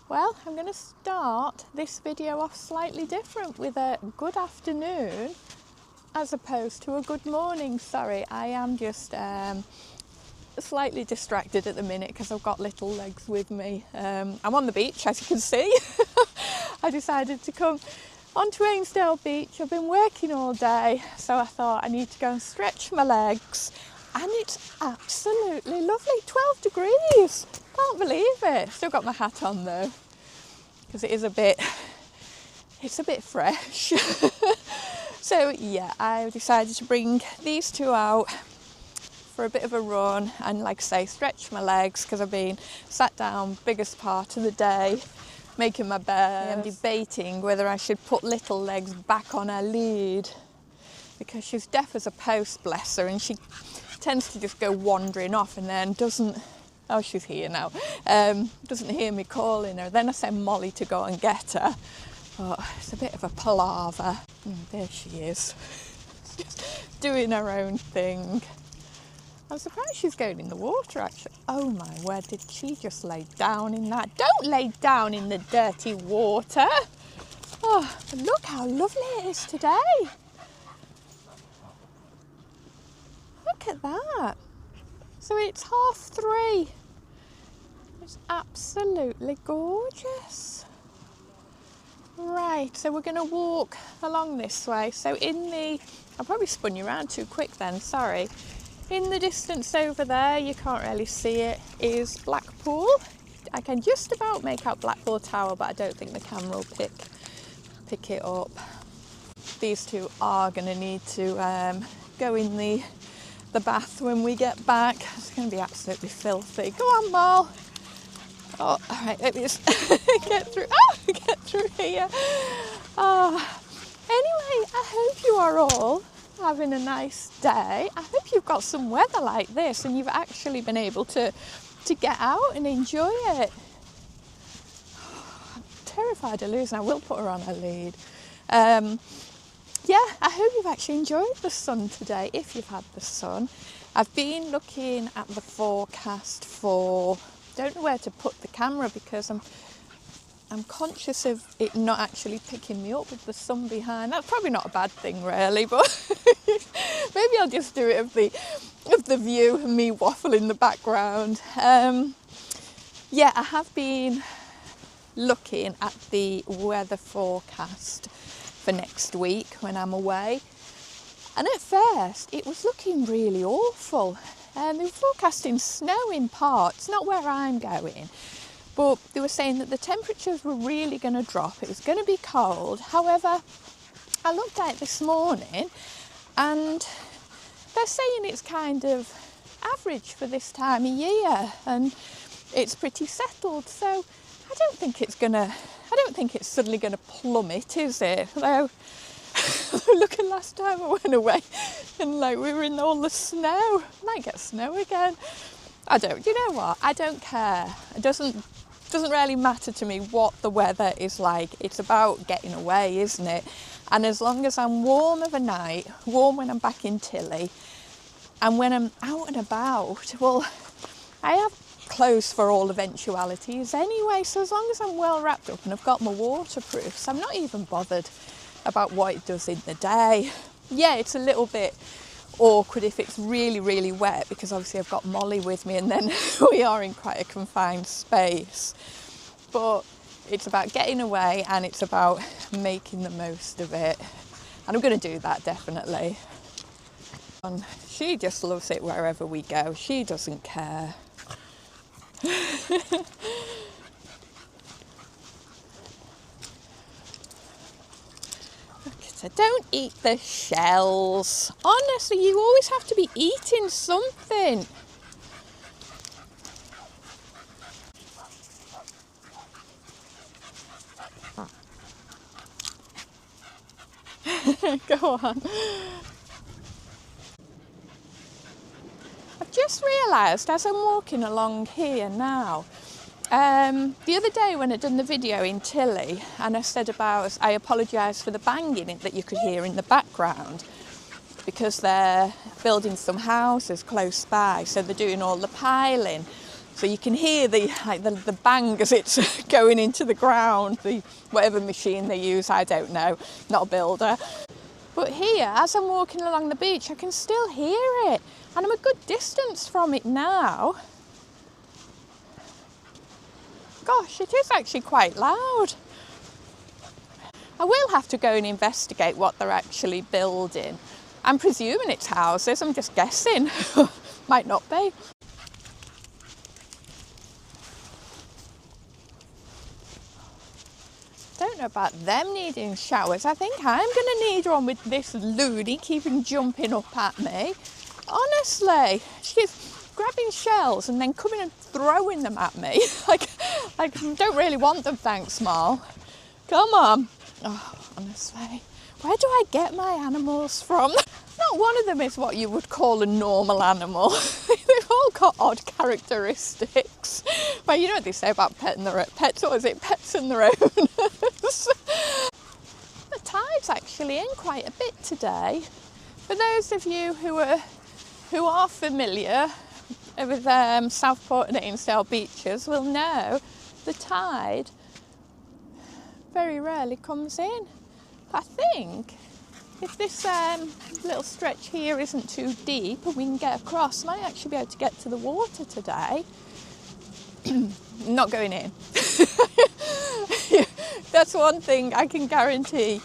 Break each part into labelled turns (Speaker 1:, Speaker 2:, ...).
Speaker 1: Well, I'm going to start this video off slightly different with a good afternoon as opposed to a good morning. Sorry, I am just slightly distracted at the minute because I've got little legs with me. I'm on the beach, as you can see. I decided to come onto Ainsdale beach. I've been working all day, so I thought I need to go and stretch my legs. And it's absolutely lovely, 12 degrees. Can't believe it. Still got my hat on though, because it's a bit fresh. So yeah, I decided to bring these two out for a bit of a run and, like I say, stretch my legs because I've been sat down biggest part of the day making my bed. I'm debating whether I should put little legs back on her lead because she's deaf as a post, bless her, and she tends to just go wandering off and then doesn't, oh she's here now, doesn't hear me calling her. Then I send Molly to go and get her, but it's a bit of a palaver. There she is, just doing her own thing. I'm surprised she's going in the water actually. Oh my word, did she just lay down in that? Don't lay down in the dirty water. Oh, but look how lovely it is today. Look at that. So it's 3:30. It's absolutely gorgeous. Right, so we're going to walk along this way. So I probably spun you around too quick then, sorry. In the distance over there, you can't really see it, is Blackpool. I can just about make out Blackpool Tower, but I don't think the camera will pick it up. These two are going to need to go in the bath when we get back. It's going to be absolutely filthy. Go on, Mal. Oh, all right, let me just get through. Oh, get through here. Oh. Anyway, I hope you are all having a nice day. I hope you've got some weather like this and you've actually been able to get out and enjoy it. I'm terrified of losing. I will put her on her lead. Yeah, I hope you've actually enjoyed the sun today, if you've had the sun. I've been looking at the forecast don't know where to put the camera because I'm conscious of it not actually picking me up with the sun behind. That's probably not a bad thing really, but maybe I'll just do it of the view and me waffle in the background. Yeah, I have been looking at the weather forecast for next week when I'm away, and at first it was looking really awful. They were forecasting snow in parts, not where I'm going, but they were saying that the temperatures were really going to drop. It was going to be cold. However, I looked at it this morning and they're saying it's kind of average for this time of year and it's pretty settled. So I don't think it's suddenly going to plummet, is it? Although, look at last time I went away and we were in all the snow. Might get snow again. You know what? I don't care. It doesn't really matter to me what the weather is like. It's about getting away, isn't it? And as long as I'm warm of a night, warm when I'm back in Tilly, and when I'm out and about, well, I have clothes for all eventualities anyway. So as long as I'm well wrapped up and I've got my waterproofs, I'm not even bothered about what it does in the day. Yeah, it's a little bit awkward if it's really, really wet because obviously I've got Molly with me and then we are in quite a confined space. But it's about getting away and it's about making the most of it. And I'm going to do that definitely. And she just loves it wherever we go. She doesn't care. So don't eat the shells. Honestly, you always have to be eating something. Go on. I've just realised as I'm walking along here now, the other day when I'd done the video in Tilly and I said I apologised for the banging that you could hear in the background because they're building some houses close by, so they're doing all the piling. So you can hear the bang as it's going into the ground, whatever machine they use, I don't know, not a builder. But here, as I'm walking along the beach, I can still hear it, and I'm a good distance from it now. Gosh, it is actually quite loud. I will have to go and investigate what they're actually building. I'm presuming it's houses, I'm just guessing. Might not be. Don't know about them needing showers. I think I'm going to need one with this loony keeping jumping up at me. Honestly, she's grabbing shells and then coming and throwing them at me. like I don't really want them, thanks, Mal. Come on. Oh, honestly, where do I get my animals from? Not one of them is what you would call a normal animal. They've all got odd characteristics. But you know what they say about pets and their owners. The tide's actually in quite a bit today. For those of you who are familiar with Southport and Ainsdale beaches will know the tide very rarely comes in. I think if this little stretch here isn't too deep and we can get across, I might actually be able to get to the water today. Not going in. That's one thing I can guarantee.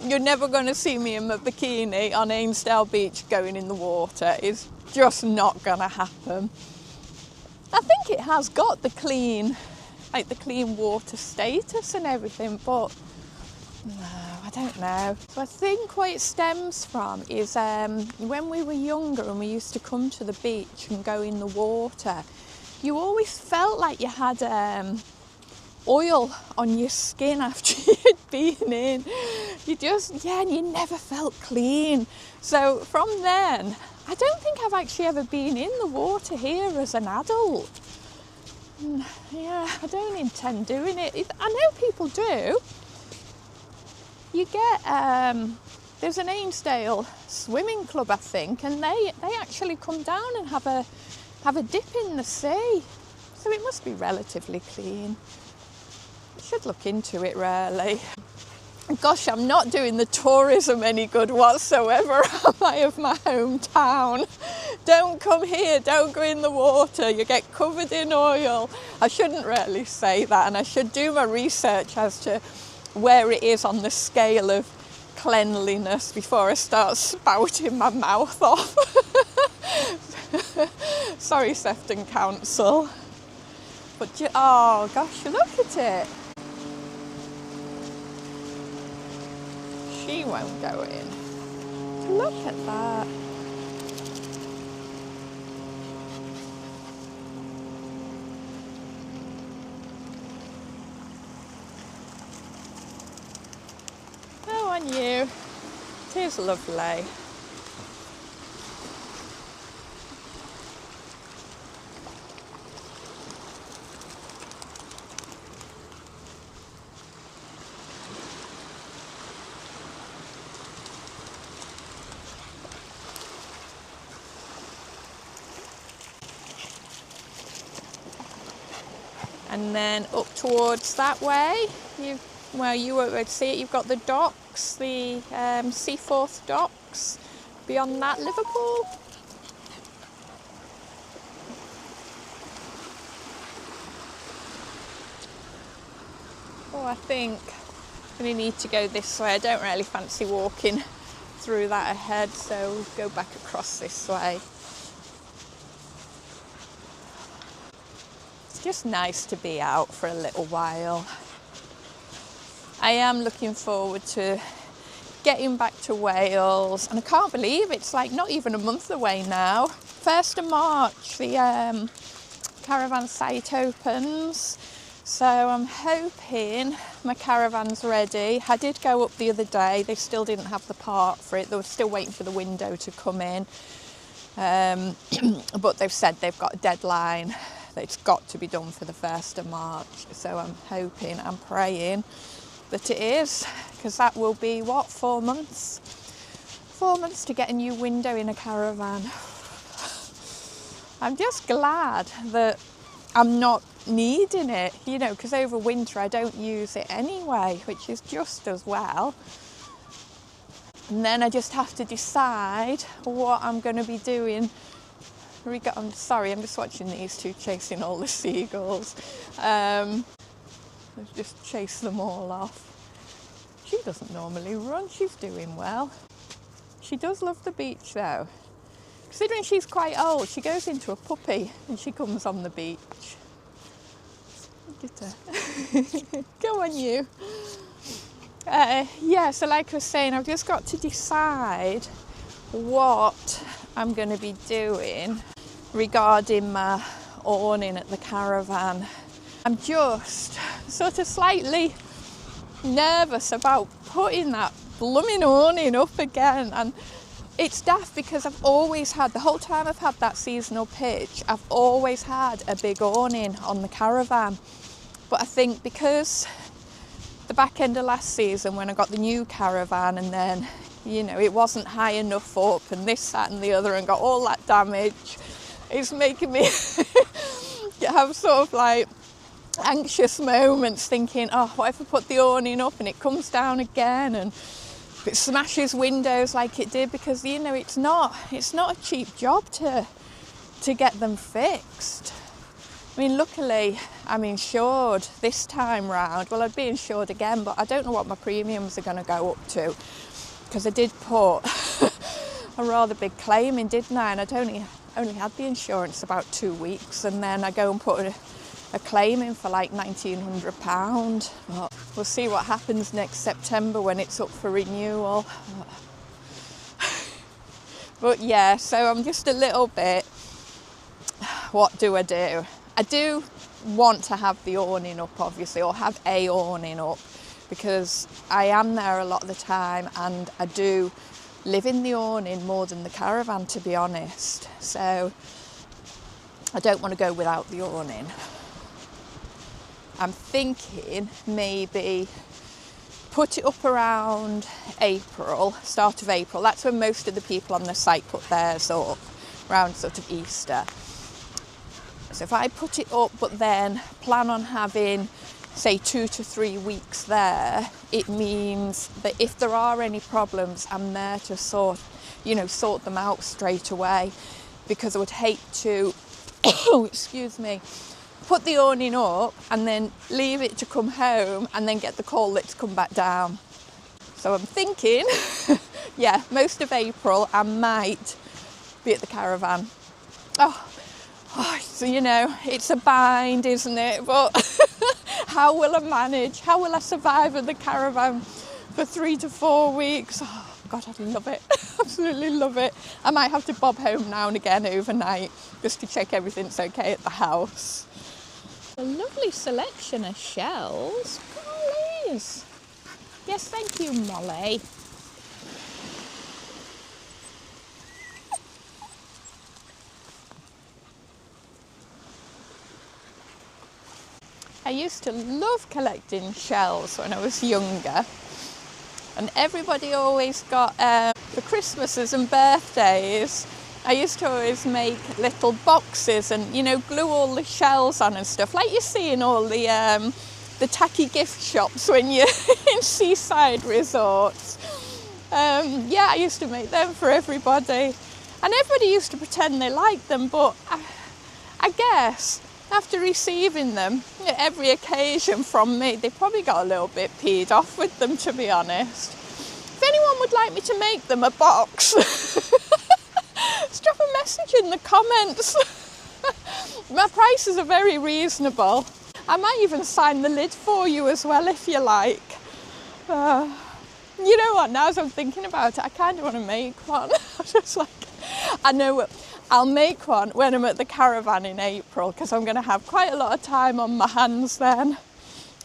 Speaker 1: You're never going to see me in my bikini on Ainsdale Beach going in the water. It's just not going to happen. I think it has got the clean water status and everything, but no, I don't know. So I think what it stems from is when we were younger and we used to come to the beach and go in the water, you always felt like you had oil on your skin after you'd been in. And you never felt clean. So from then, I don't think I've actually ever been in the water here as an adult. Yeah, I don't intend doing it. I know people do. You get, there's an Ainsdale swimming club, I think, and they actually come down and have a dip in the sea. So it must be relatively clean. I should look into it really. Gosh, I'm not doing the tourism any good whatsoever, am I, of my hometown? Don't come here, don't go in the water, you get covered in oil. I shouldn't really say that, and I should do my research as to where it is on the scale of cleanliness before I start spouting my mouth off. Sorry, Sefton Council. But, oh gosh, look at it. She won't go in. Look at that. Oh, and you. It is lovely. And then up towards that way, you won't be able to see it, you've got the docks, the Seaforth docks. Beyond that, Liverpool. Oh, I think I'm going to need to go this way. I don't really fancy walking through that ahead, so we'll go back across this way. It's just nice to be out for a little while. I am looking forward to getting back to Wales, and I can't believe it's like not even a month away now. 1st of March, the Caravan site opens, so I'm hoping my caravan's ready. I did go up the other day, they still didn't have the part for it, they were still waiting for the window to come in, but they've said they've got a deadline. It's got to be done for the 1st of March, so I'm hoping, I'm praying that it is, because that will be, what, 4 months? 4 months to get a new window in a caravan. I'm just glad that I'm not needing it, you know, because over winter I don't use it anyway, which is just as well. And then I just have to decide what I'm going to be doing. I'm sorry, I'm just watching these two chasing all the seagulls. Let's just chase them all off. She doesn't normally run, she's doing well. She does love the beach though. Considering she's quite old, she goes into a puppy and she comes on the beach. Look at her. Go on you. Yeah, so like I was saying, I've just got to decide what I'm going to be doing regarding my awning at the caravan. I'm just sort of slightly nervous about putting that blooming awning up again, and it's daft because I've always had, the whole time I've had that seasonal pitch, I've always had a big awning on the caravan. But I think because the back end of last season when I got the new caravan, and then, you know, it wasn't high enough up and this, that and the other, and got all that damage, it's making me have sort of like anxious moments thinking, oh, what if I put the awning up and it comes down again and it smashes windows like it did, because, you know, it's not a cheap job to get them fixed. I mean, luckily I'm insured this time round. Well, I'd be insured again, but I don't know what my premiums are going to go up to, because I did put a rather big claim in, didn't I? And I'd only had the insurance about 2 weeks, and then I go and put a claim in for like £1,900. But we'll see what happens next September when it's up for renewal. But yeah, so I'm just a little bit, what do? I do want to have the awning up, obviously, or have a awning up, because I am there a lot of the time and I do live in the awning more than the caravan, to be honest. So I don't want to go without the awning. I'm thinking maybe put it up around April, start of April. That's when most of the people on the site put theirs up, around sort of Easter. So if I put it up but then plan on having, say, 2 to 3 weeks there, it means that if there are any problems, I'm there to sort them out straight away, because I would hate to, excuse me, put the awning up and then leave it to come home and then get the call that it's come back down. So I'm thinking, yeah, most of April I might be at the caravan. So, you know, it's a bind, isn't it? But how will I manage? How will I survive at the caravan for 3 to 4 weeks? Oh, God, I'd love it. Absolutely love it. I might have to bob home now and again overnight just to check everything's okay at the house. A lovely selection of shells. Gollies. Yes, thank you, Molly. I used to love collecting shells when I was younger, and everybody always got, for Christmases and birthdays, I used to always make little boxes and, you know, glue all the shells on and stuff, like you see in all the tacky gift shops when you're in seaside resorts. Yeah, I used to make them for everybody, and everybody used to pretend they liked them, but I guess after receiving them at every occasion from me, they probably got a little bit peed off with them, to be honest. If anyone would like me to make them a box, just drop a message in the comments. My prices are very reasonable. I might even sign the lid for you as well if you like. You know what, now as I'm thinking about it, I kind of want to make one. I'm just like, I know I'll make one when I'm at the caravan in April, because I'm going to have quite a lot of time on my hands then.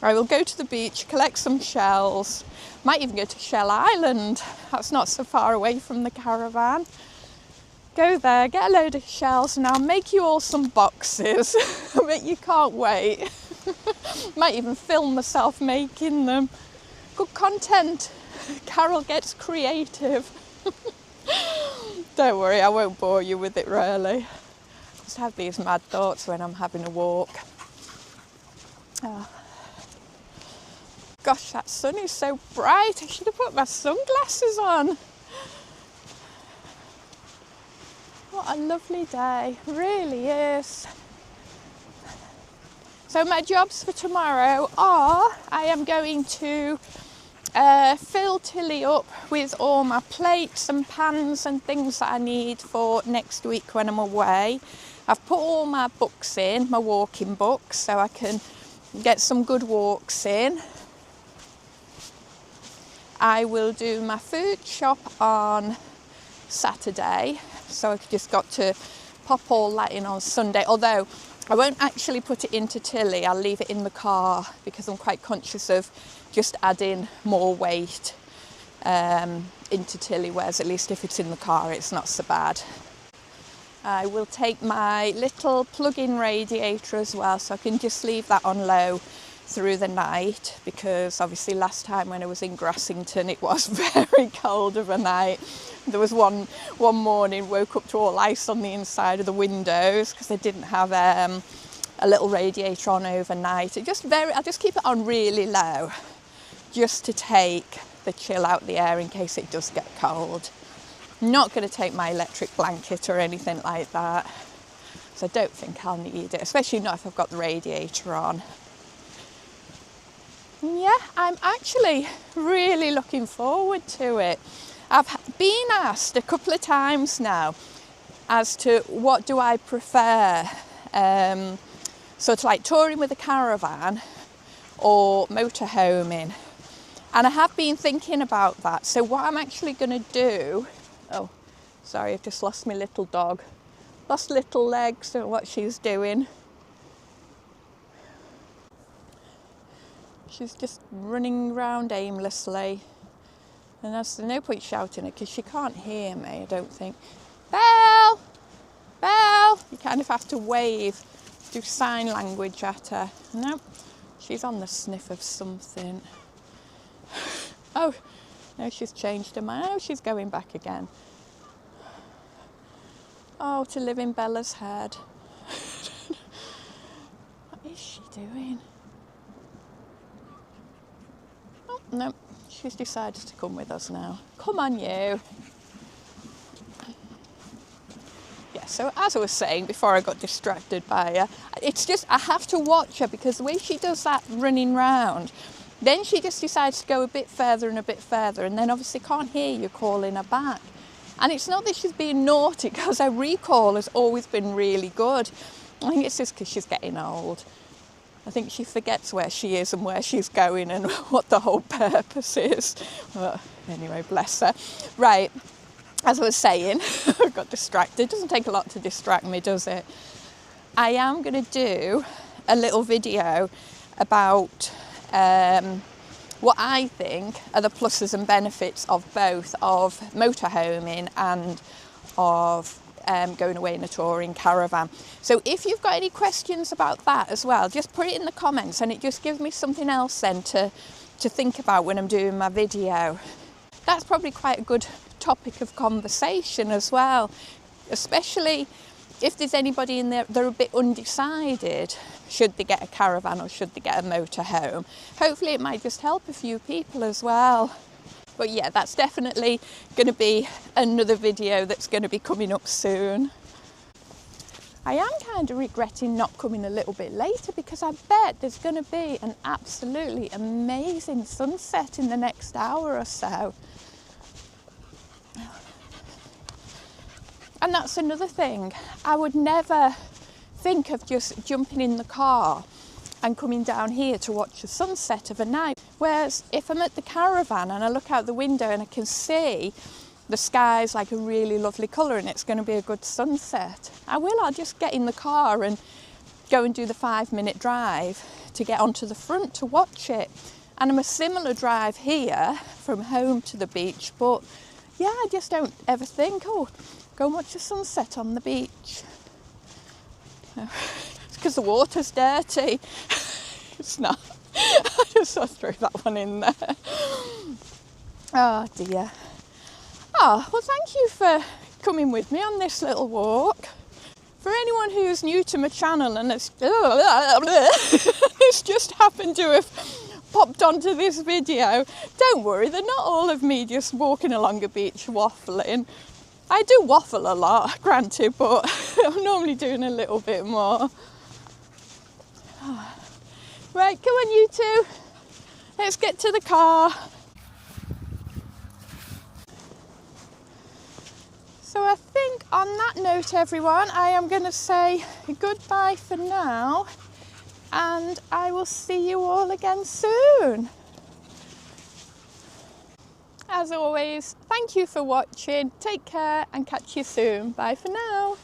Speaker 1: I will go to the beach, collect some shells, might even go to Shell Island. That's not so far away from the caravan. Go there, get a load of shells, and I'll make you all some boxes. I bet you can't wait. Might even film myself making them. Good content. Carol gets creative. Don't worry, I won't bore you with it really. just have these mad thoughts when I'm having a walk. Oh. Gosh, that sun is so bright. I should have put my sunglasses on. What a lovely day, it really is. So my jobs for tomorrow are, I am going to fill Tilly up with all my plates and pans and things that I need for next week when I'm away. I've put all my books in, my walking books, so I can get some good walks in. I will do my food shop on Saturday, so I've just got to pop all that in on Sunday, although I won't actually put it into Tilly. I'll leave it in the car because I'm quite conscious of just adding more weight into Tilly, whereas at least if it's in the car it's not so bad. I will take my little plug-in radiator as well, so I can just leave that on low through the night, because obviously last time when I was in Grassington it was very cold of a night. There was one morning, woke up to all ice on the inside of the windows because they didn't have a little radiator on overnight. I just keep it on really low just to take the chill out the air in case it does get cold. I'm not going to take my electric blanket or anything like that, so I don't think I'll need it, especially not if I've got the radiator on. Yeah, I'm actually really looking forward to it. I've been asked a couple of times now as to what do I prefer, sort of like touring with a caravan or motorhoming, and I have been thinking about that. So what I'm actually going to do, oh sorry, I've just lost my little dog, lost little legs, don't know what she's doing. She's just running around aimlessly, and there's no point shouting at her because she can't hear me, I don't think. Belle! Belle! You kind of have to wave, do sign language at her. No, she's on the sniff of something. Oh, no, she's changed her mind. Oh, she's going back again. Oh, to live in Bella's head. What is she doing? No, she's decided to come with us now. Come on, you. Yeah, so as I was saying before I got distracted by her, it's just, I have to watch her because the way she does that running round, then she just decides to go a bit further and a bit further, and then obviously can't hear you calling her back. And it's not that she's being naughty, because her recall has always been really good. I think it's just because she's getting old. I think she forgets where she is and where she's going and what the whole purpose is. But anyway, bless her. Right, as I was saying, I got distracted. It doesn't take a lot to distract me, does it? I am going to do a little video about what I think are the pluses and benefits of both, of motorhoming and of going away in a touring caravan. So if you've got any questions about that as well, just put it in the comments, and it just gives me something else then to think about when I'm doing my video. That's probably quite a good topic of conversation as well, especially if there's anybody in there they're a bit undecided, should they get a caravan or should they get a motorhome. Hopefully it might just help a few people as well. But yeah, that's definitely going to be another video that's going to be coming up soon. I am kind of regretting not coming a little bit later, because I bet there's going to be an absolutely amazing sunset in the next hour or so. And that's another thing. I would never think of just jumping in the car and coming down here to watch the sunset of a night. Whereas if I'm at the caravan and I look out the window and I can see the sky's like a really lovely colour and it's going to be a good sunset, I'll just get in the car and go and do the 5-minute drive to get onto the front to watch it. And I'm a similar drive here from home to the beach, but yeah, I just don't ever think, oh, go and watch the sunset on the beach. It's because the water's dirty. It's not. I just threw that one in there. Oh dear. Oh, well, thank you for coming with me on this little walk. For anyone who's new to my channel and it's it's just happened to have popped onto this video, don't worry, they're not all of me just walking along a beach waffling. I do waffle a lot, granted, but I'm normally doing a little bit more. Right, come on you two, let's get to the car. So I think on that note, everyone, I am going to say goodbye for now, and I will see you all again soon. As always, thank you for watching, take care and catch you soon. Bye for now.